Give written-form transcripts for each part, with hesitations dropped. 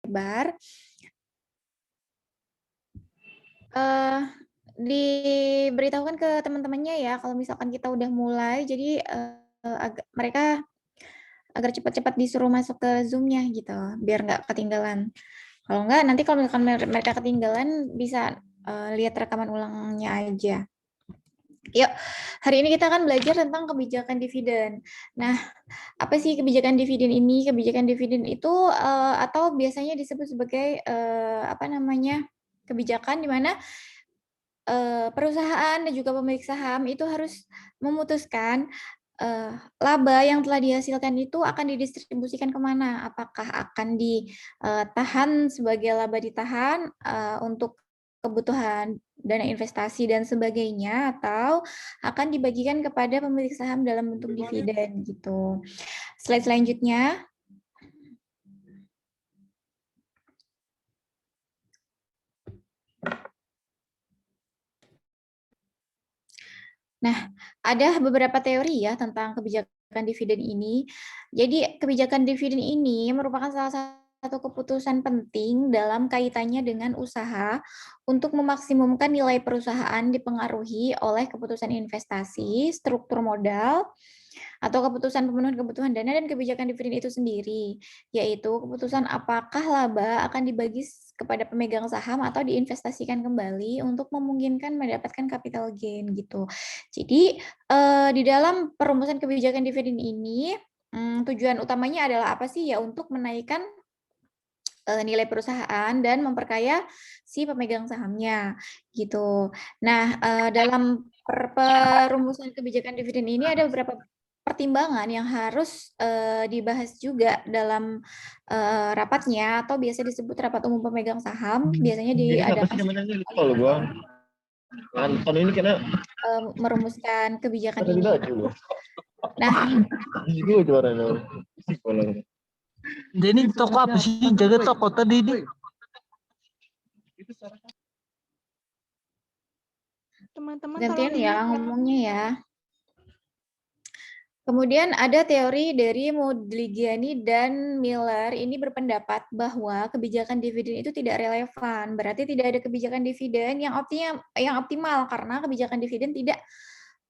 lebar, eee, diberitahukan ke teman-temannya ya kalau misalkan kita udah mulai jadi, mereka agar cepat-cepat disuruh masuk ke Zoom-nya gitu, biar nggak ketinggalan. Kalau nggak nanti kalau misalkan mereka ketinggalan bisa, lihat rekaman ulangnya aja. Yuk, hari ini kita akan belajar tentang kebijakan dividen. Nah, apa sih kebijakan dividen ini? Kebijakan dividen itu, atau biasanya disebut sebagai, apa namanya, kebijakan di mana, perusahaan dan juga pemilik saham itu harus memutuskan, laba yang telah dihasilkan itu akan didistribusikan kemana. Apakah akan ditahan sebagai laba ditahan, untuk kebutuhan dana investasi dan sebagainya, atau akan dibagikan kepada pemilik saham dalam bentuk dividen gitu. Slide selanjutnya. Nah, ada beberapa teori ya tentang kebijakan dividen ini. Jadi kebijakan dividen ini merupakan salah satu keputusan penting dalam kaitannya dengan usaha untuk memaksimumkan nilai perusahaan dipengaruhi oleh keputusan investasi, struktur modal, atau keputusan pemenuhan kebutuhan dana dan kebijakan dividen itu sendiri, yaitu keputusan apakah laba akan dibagi kepada pemegang saham atau diinvestasikan kembali untuk memungkinkan mendapatkan capital gain gitu. Jadi, di dalam perumusan kebijakan dividen ini, tujuan utamanya adalah apa sih? Ya untuk menaikkan, nilai perusahaan dan memperkaya si pemegang sahamnya, gitu. Nah, dalam perumusan kebijakan dividen ini ada beberapa pertimbangan yang harus, dibahas juga dalam, rapatnya atau biasa disebut rapat umum pemegang saham, biasanya Ini apa diadakan sih setiap namanya? Lupa kali loh gua. tahun, Tahun ini kena merumuskan kebijakan ada di ini. baju. Nah, Itu juara dong. Jadi toko apa sih? Jaga toko tadi ini. Teman-teman gantian tolong ya ngomongnya ya. Kemudian ada teori dari Modigliani dan Miller, ini berpendapat bahwa kebijakan dividen itu tidak relevan, berarti tidak ada kebijakan dividen yang optimal karena kebijakan dividen tidak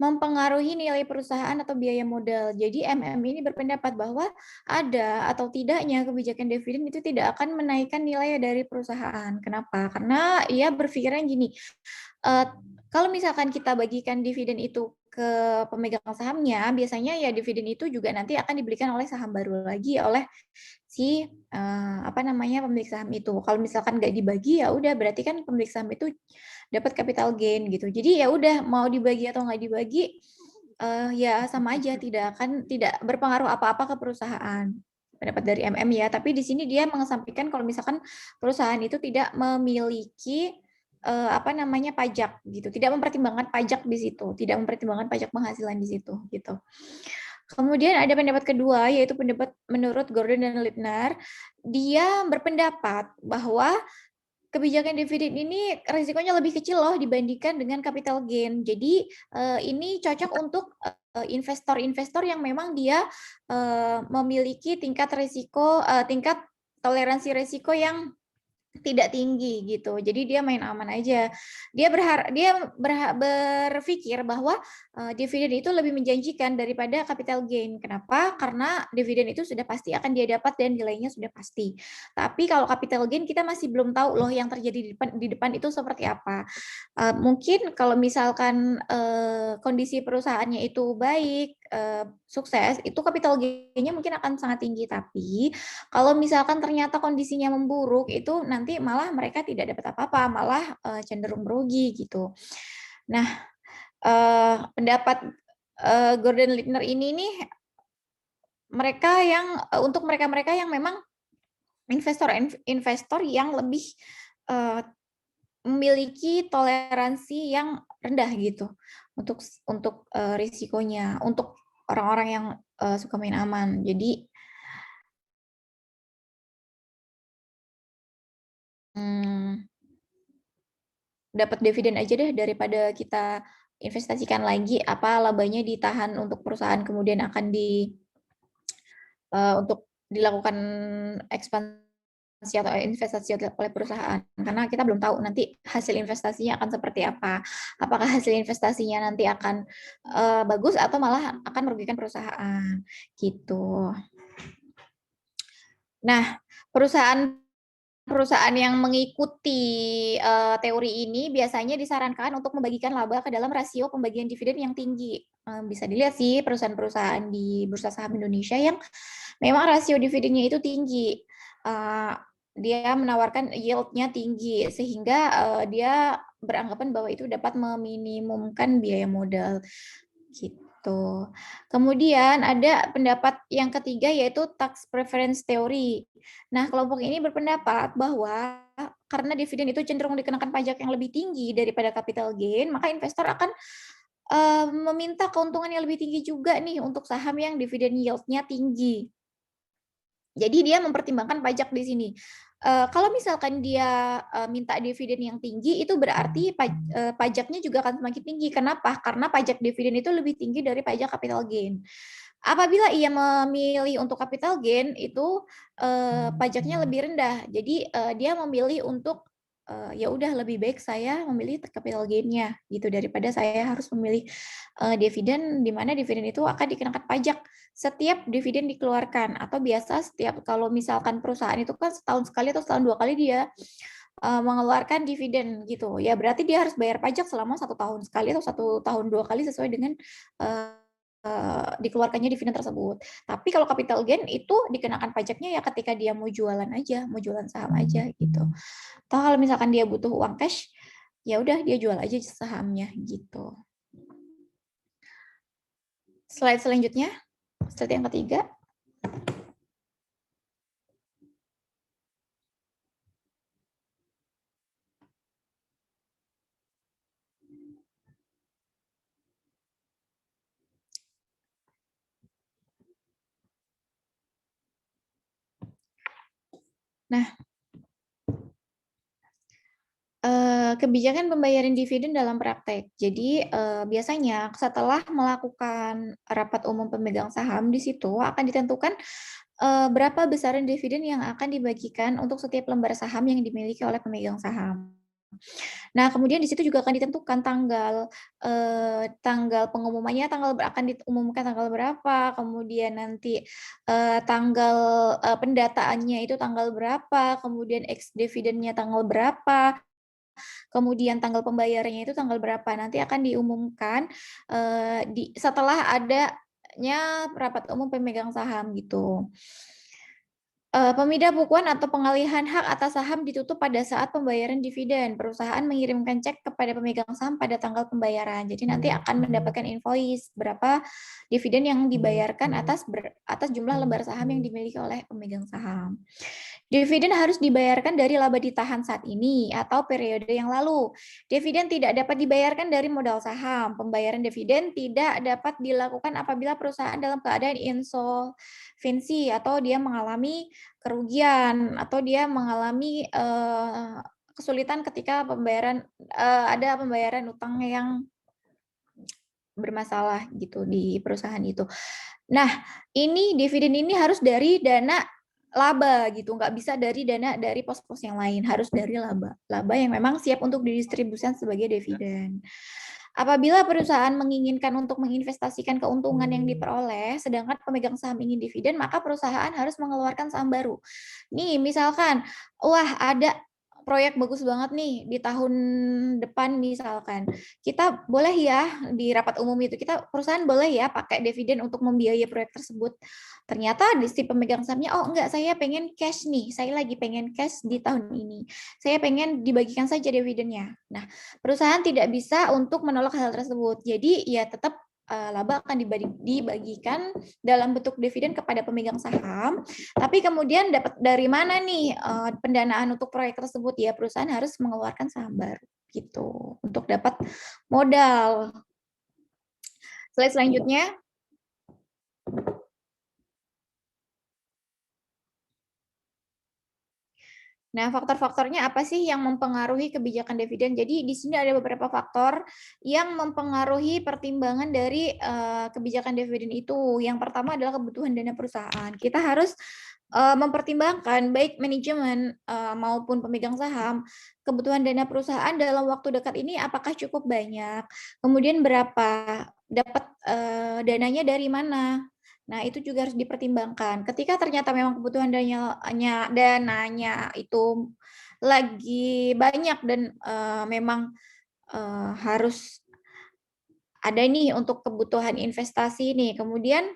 mempengaruhi nilai perusahaan atau biaya modal. Jadi ini berpendapat bahwa ada atau tidaknya kebijakan dividen itu tidak akan menaikkan nilai dari perusahaan. Kenapa? Karena ia berpikiran gini, kalau misalkan kita bagikan dividen itu ke pemegang sahamnya, biasanya ya dividen itu juga nanti akan dibelikan oleh saham baru lagi oleh si, apa namanya, pemilik saham itu. Kalau misalkan nggak dibagi, ya udah berarti kan pemilik saham itu dapat capital gain gitu. Jadi ya udah mau dibagi atau nggak dibagi, ya sama aja tidak berpengaruh apa-apa ke perusahaan. Pendapat dari ya, tapi di sini dia mengesampingkan kalau misalkan perusahaan itu tidak memiliki, apa namanya, pajak gitu, tidak mempertimbangkan pajak di situ, tidak mempertimbangkan pajak penghasilan di situ, gitu. Kemudian ada pendapat kedua, yaitu pendapat menurut Gordon dan Lipner. Dia berpendapat bahwa kebijakan dividen ini risikonya lebih kecil loh dibandingkan dengan capital gain. Jadi, ini cocok untuk, investor-investor yang memang dia, memiliki tingkat toleransi risiko yang tidak tinggi gitu. Jadi dia main aman aja. Dia berpikir bahwa, dividen itu lebih menjanjikan daripada capital gain. Kenapa? Karena dividen itu sudah pasti akan dia dapat dan nilainya sudah pasti. Tapi kalau capital gain kita masih belum tahu loh yang terjadi di depan itu seperti apa. Mungkin kalau misalkan, kondisi perusahaannya itu baik, sukses, itu capital gain-nya mungkin akan sangat tinggi. Tapi kalau misalkan ternyata kondisinya memburuk, itu nanti malah mereka tidak dapat apa-apa, malah, cenderung merugi gitu. Nah, pendapat, Gordon Littner ini nih, untuk mereka-mereka yang memang investor yang lebih, eee, memiliki toleransi yang rendah gitu untuk risikonya, untuk orang-orang yang, suka main aman. Jadi, mmm dapat dividen aja deh daripada kita investasikan lagi, apa labanya ditahan untuk perusahaan kemudian akan untuk dilakukan ekspansi atau investasi oleh perusahaan, karena kita belum tahu nanti hasil investasinya akan seperti apa. Apakah hasil investasinya nanti akan bagus atau malah akan merugikan perusahaan gitu. Nah, perusahaan yang mengikuti teori ini biasanya disarankan untuk membagikan laba ke dalam rasio pembagian dividen yang tinggi. Bisa dilihat sih perusahaan-perusahaan di Bursa Saham Indonesia yang memang rasio dividennya itu tinggi. Dia menawarkan yield-nya tinggi sehingga dia beranggapan bahwa itu dapat meminimumkan biaya modal gitu. Kemudian ada pendapat yang ketiga yaitu tax preference theory. Nah, kelompok ini berpendapat bahwa karena dividen itu cenderung dikenakan pajak yang lebih tinggi daripada capital gain, maka investor akan meminta keuntungan yang lebih tinggi juga nih untuk saham yang dividen yield-nya tinggi. Jadi dia mempertimbangkan pajak di sini. Kalau misalkan dia minta dividen yang tinggi, itu berarti pajaknya juga akan semakin tinggi. Kenapa? Karena pajak dividen itu lebih tinggi dari pajak capital gain. Apabila ia memilih untuk capital gain, itu pajaknya lebih rendah. Jadi dia memilih untuk ya udah lebih baik saya memilih capital gain-nya gitu daripada saya harus memilih dividen, di mana dividen itu akan dikenakan pajak setiap dividen dikeluarkan, atau biasa setiap kalau misalkan perusahaan itu kan setahun sekali atau setahun 2 kali dia mengeluarkan dividen gitu ya, berarti dia harus bayar pajak selama 1 tahun sekali atau 1 tahun 2 kali sesuai dengan dikeluarkannya dividen tersebut. Tapi kalau capital gain itu dikenakan pajaknya ya ketika dia mau jualan aja, mau jualan saham aja gitu. Atau kalau misalkan dia butuh uang cash, ya udah dia jual aja sahamnya gitu. Slide selanjutnya, slide yang ketiga. Nah, kebijakan pembayaran dividen dalam praktek. Jadi biasanya setelah melakukan rapat umum pemegang saham, di situ akan ditentukan berapa besaran dividen yang akan dibagikan untuk setiap lembar saham yang dimiliki oleh pemegang saham. Nah, kemudian di situ juga akan ditentukan tanggal pengumumannya, akan diumumkan tanggal berapa, kemudian nanti tanggal pendataannya itu tanggal berapa, kemudian ex dividennya tanggal berapa, kemudian tanggal pembayarannya itu tanggal berapa. Nanti akan diumumkan setelah adanya rapat umum pemegang saham gitu. Pemindah-bukuan atau pengalihan hak atas saham ditutup pada saat pembayaran dividen. Perusahaan mengirimkan cek kepada pemegang saham pada tanggal pembayaran. Jadi nanti akan mendapatkan invoice berapa dividen yang dibayarkan atas jumlah lembar saham yang dimiliki oleh pemegang saham. Dividen harus dibayarkan dari laba ditahan saat ini atau periode yang lalu. Dividen tidak dapat dibayarkan dari modal saham. Pembayaran dividen tidak dapat dilakukan apabila perusahaan dalam keadaan insolvensi atau dia mengalami kerugian atau dia mengalami kesulitan ketika ada pembayaran utang yang bermasalah gitu di perusahaan itu. Nah, dividen ini harus dari dana laba gitu, nggak bisa dari dana dari pos-pos yang lain, harus dari laba yang memang siap untuk didistribusikan sebagai dividen. Apabila perusahaan menginginkan untuk menginvestasikan keuntungan yang diperoleh, sedangkan pemegang saham ingin dividen, maka perusahaan harus mengeluarkan saham baru. Nih, misalkan, wah ada proyek bagus banget nih di tahun depan misalkan. Kita boleh ya di rapat umum itu, perusahaan boleh ya pakai dividen untuk membiayai proyek tersebut. Ternyata di si pemegang sahamnya, oh enggak, saya pengen cash nih, saya lagi pengen cash di tahun ini. Saya pengen dibagikan saja dividennya. Nah, perusahaan tidak bisa untuk menolak hal tersebut. Jadi ya tetap laba akan dibagikan dalam bentuk dividen kepada pemegang saham. Tapi kemudian dapat dari mana nih pendanaan untuk proyek tersebut? Ya perusahaan harus mengeluarkan saham baru gitu untuk dapat modal. Slide selanjutnya. Nah, faktor-faktornya apa sih yang mempengaruhi kebijakan dividen? Jadi di sini ada beberapa faktor yang mempengaruhi pertimbangan dari kebijakan dividen itu. Yang pertama adalah kebutuhan dana perusahaan. Kita harus mempertimbangkan baik manajemen maupun pemegang saham, kebutuhan dana perusahaan dalam waktu dekat ini apakah cukup banyak, kemudian berapa, dapat dananya dari mana. Nah, itu juga harus dipertimbangkan. Ketika ternyata memang kebutuhan dananya itu lagi banyak dan memang harus ada nih untuk kebutuhan investasi nih, kemudian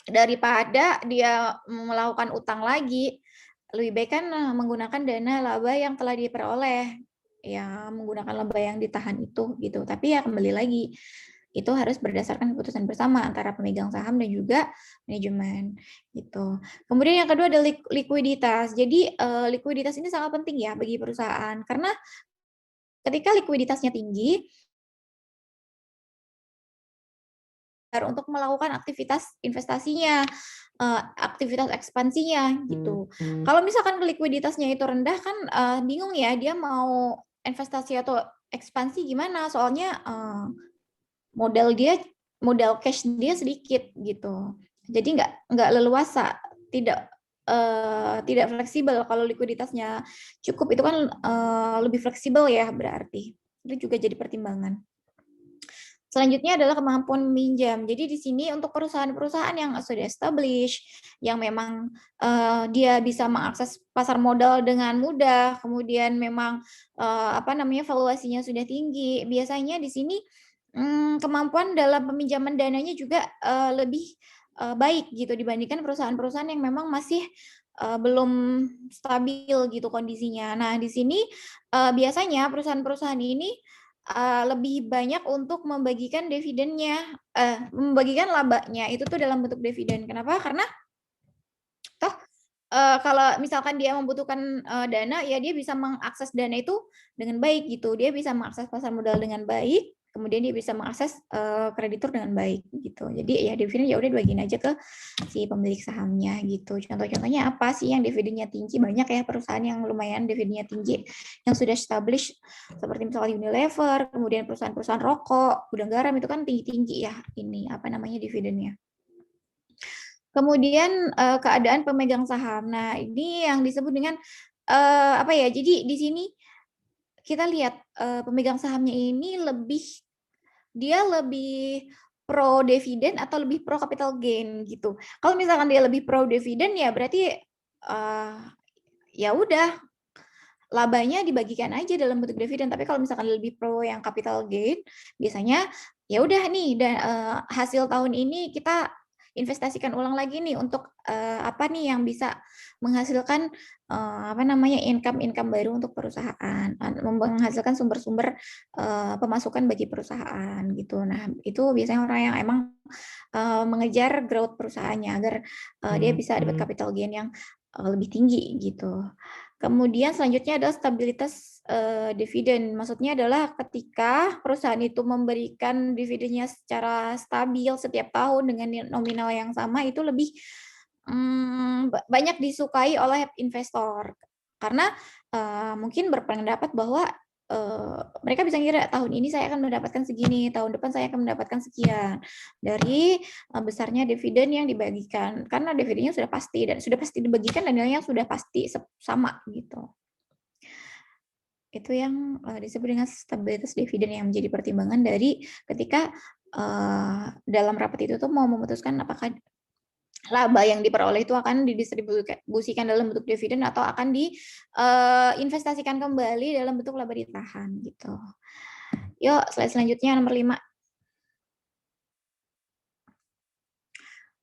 daripada dia melakukan utang lagi, lebih baik kan menggunakan dana laba yang telah diperoleh, ya menggunakan laba yang ditahan itu gitu. Tapi ya kembali lagi, itu harus berdasarkan keputusan bersama antara pemegang saham dan juga manajemen gitu. Kemudian yang kedua ada likuiditas. Jadi likuiditas ini sangat penting ya bagi perusahaan karena ketika likuiditasnya tinggi untuk melakukan aktivitas investasinya, aktivitas ekspansinya gitu. Kalau misalkan likuiditasnya itu rendah kan bingung ya dia mau investasi atau ekspansi gimana? Soalnya modal cash dia sedikit gitu. Jadi nggak leluasa, tidak fleksibel. Kalau likuiditasnya cukup itu kan lebih fleksibel ya berarti. Itu juga jadi pertimbangan. Selanjutnya adalah kemampuan meminjam. Jadi di sini untuk perusahaan-perusahaan yang sudah established, yang memang dia bisa mengakses pasar modal dengan mudah, kemudian memang valuasinya sudah tinggi. Biasanya di sini kemampuan dalam peminjaman dananya juga lebih baik gitu dibandingkan perusahaan-perusahaan yang memang masih belum stabil gitu kondisinya. Nah, di sini biasanya perusahaan-perusahaan ini lebih banyak untuk membagikan dividennya, membagikan labanya itu tuh dalam bentuk dividen. Kenapa? Karena toh kalau misalkan dia membutuhkan dana, ya dia bisa mengakses dana itu dengan baik gitu. Dia bisa mengakses pasar modal dengan baik, kemudian dia bisa mengakses kreditur dengan baik gitu. Jadi ya dividen ya udah dibagiin aja ke si pemilik sahamnya gitu. Contoh-contohnya apa sih yang dividennya tinggi? Banyak ya perusahaan yang lumayan dividennya tinggi, yang sudah established seperti misalnya Unilever, kemudian perusahaan-perusahaan rokok, gudang garam itu kan tinggi-tinggi ya ini dividennya. Kemudian keadaan pemegang saham. Nah, ini yang disebut dengan jadi di sini kita lihat pemegang sahamnya ini dia lebih pro dividen atau lebih pro capital gain gitu. Kalau misalkan dia lebih pro dividen ya berarti ya udah labanya dibagikan aja dalam bentuk dividen. Tapi kalau misalkan lebih pro yang capital gain, biasanya ya udah nih hasil tahun ini kita investasikan ulang lagi nih untuk apa nih yang bisa menghasilkan income baru untuk perusahaan, menghasilkan sumber-sumber pemasukan bagi perusahaan gitu. Nah, itu biasanya orang yang emang mengejar growth perusahaannya agar dia bisa dapat capital gain yang lebih tinggi gitu. Kemudian selanjutnya adalah stabilitas dividen. Maksudnya adalah ketika perusahaan itu memberikan dividennya secara stabil setiap tahun dengan nominal yang sama, itu lebih banyak disukai oleh investor. Karena mungkin berpendapat bahwa mereka bisa ngira tahun ini saya akan mendapatkan segini, tahun depan saya akan mendapatkan sekian dari besarnya dividen yang dibagikan, karena dividennya sudah pasti dibagikan dan nilainya sudah pasti sama gitu. Itu yang disebut dengan stabilitas dividen yang menjadi pertimbangan dari ketika dalam rapat itu tuh mau memutuskan apakah laba yang diperoleh itu akan didistribusikan dalam bentuk dividen atau akan diinvestasikan kembali dalam bentuk laba ditahan gitu. Yuk, slide selanjutnya nomor 5.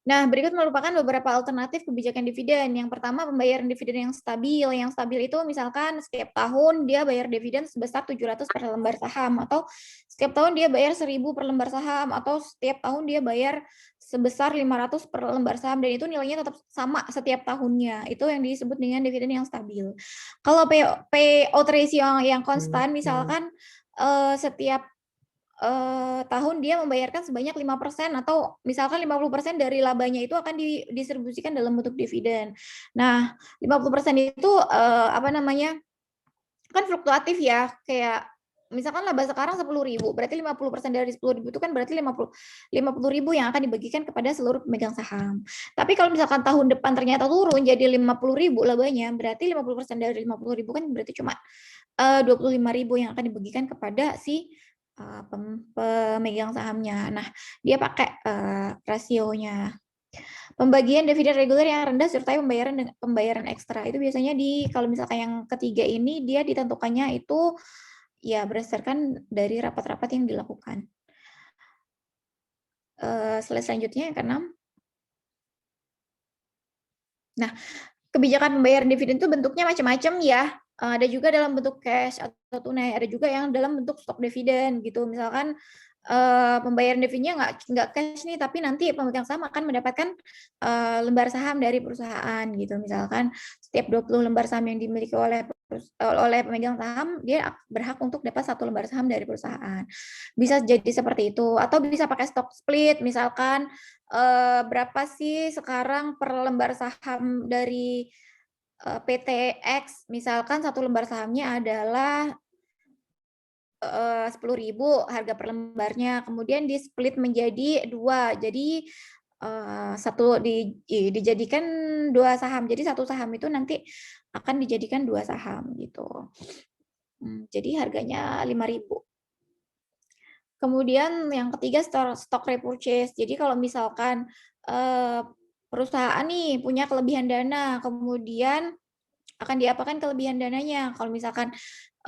Nah, berikut merupakan beberapa alternatif kebijakan dividen. Yang pertama, pembayaran dividen yang stabil. Yang stabil itu misalkan setiap tahun dia bayar dividen sebesar 700 per lembar saham, atau setiap tahun dia bayar 1.000 per lembar saham, atau setiap tahun dia bayar sebesar 500 per lembar saham, dan itu nilainya tetap sama setiap tahunnya. Itu yang disebut dengan dividen yang stabil. Kalau payout ratio yang konstan, misalkan setiap tahun dia membayarkan sebanyak 5% atau misalkan 50% dari labanya itu akan didistribusikan dalam bentuk dividen. Nah, 50% itu apa namanya? Kan fluktuatif ya, kayak misalkan laba sekarang 10.000, berarti 50% dari 10.000 itu kan berarti 50.000 yang akan dibagikan kepada seluruh pemegang saham. Tapi kalau misalkan tahun depan ternyata turun jadi 50.000 labanya, berarti 50% dari 50.000 kan berarti cuma 25.000 yang akan dibagikan kepada si pemegang sahamnya. Nah, dia pakai rasionya. Pembagian dividen reguler yang rendah serta pembayaran ekstra itu biasanya kalau misalkan yang ketiga ini dia ditentukannya itu ya berdasarkan dari rapat-rapat yang dilakukan. Slide selanjutnya yang ke-6. Nah, kebijakan pembayaran dividen itu bentuknya macam-macam ya. Ada juga dalam bentuk cash atau tunai, ada juga yang dalam bentuk stok dividen gitu. Misalkan pembayaran dividennya nggak cash nih, tapi nanti pemegang saham akan mendapatkan lembar saham dari perusahaan gitu. Misalkan setiap 20 lembar saham yang dimiliki oleh pemegang saham, dia berhak untuk dapat 1 lembar saham dari perusahaan. Bisa jadi seperti itu, atau bisa pakai stock split, misalkan berapa sih sekarang per lembar saham dari PT X, misalkan 1 lembar sahamnya adalah 10.000 harga per lembarnya, kemudian di-split menjadi 2. Jadi dijadikan 2 saham. Jadi 1 saham itu nanti akan dijadikan 2 saham gitu. Jadi harganya 5.000. Kemudian yang ketiga stock repurchase. Jadi kalau misalkan perusahaan nih punya kelebihan dana, kemudian akan diapakan kelebihan dananya. Kalau misalkan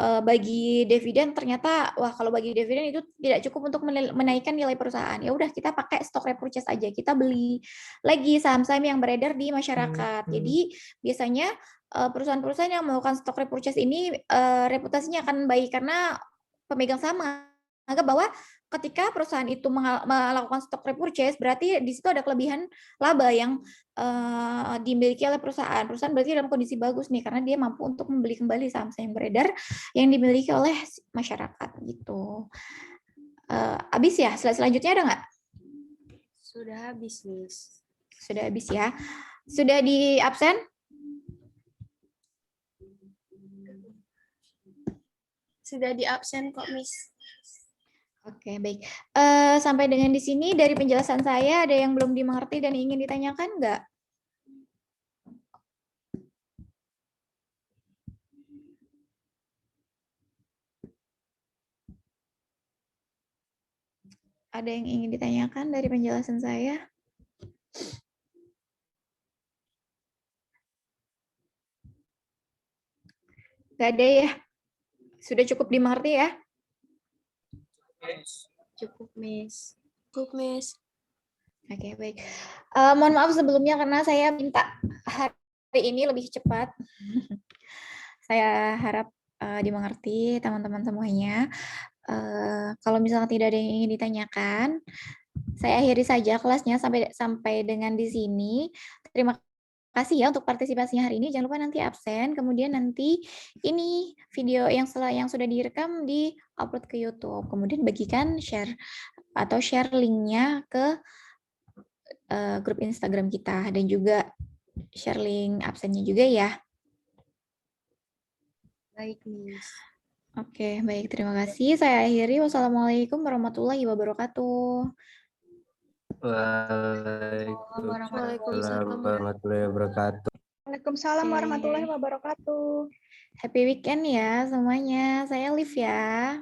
bagi dividen ternyata kalau bagi dividen itu tidak cukup untuk menaikkan nilai perusahaan. Ya udah kita pakai stock repurchase aja. Kita beli lagi saham-saham yang beredar di masyarakat. Jadi biasanya perusahaan-perusahaan yang melakukan stock repurchase ini reputasinya akan baik karena pemegang saham menganggap bahwa ketika perusahaan itu melakukan stock repurchase berarti di situ ada kelebihan laba yang dimiliki oleh perusahaan. Perusahaan berarti dalam kondisi bagus nih karena dia mampu untuk membeli kembali saham-saham yang beredar yang dimiliki oleh masyarakat gitu. Habis ya? Slide selanjutnya ada nggak? Sudah habis, Miss. Sudah habis ya. Sudah di absen? Sudah di absen kok, Miss. Oke, baik. Sampai dengan di sini dari penjelasan saya ada yang belum dimengerti dan ingin ditanyakan nggak? Ada yang ingin ditanyakan dari penjelasan saya? Nggak ada ya? Sudah cukup dimengerti ya? Cukup, Miss. Cukup, Miss. Oke, baik. Mohon maaf sebelumnya karena saya minta hari ini lebih cepat. Saya harap dimengerti teman-teman semuanya. Kalau misalnya tidak ada yang ingin ditanyakan, saya akhiri saja kelasnya sampai dengan di sini. Terima kasih ya untuk partisipasinya hari ini. Jangan lupa nanti absen. Kemudian nanti ini video yang sudah direkam di upload ke YouTube. Kemudian bagikan share linknya ke grup Instagram kita dan juga share link absennya juga ya. Baik, Miss. Oke, baik. Terima kasih. Saya akhiri. Wassalamualaikum warahmatullahi wabarakatuh. Waalaikumsalam warahmatullahi wabarakatuh. Waalaikumsalam Oke. warahmatullahi wabarakatuh. Happy weekend ya semuanya. Saya Liv ya.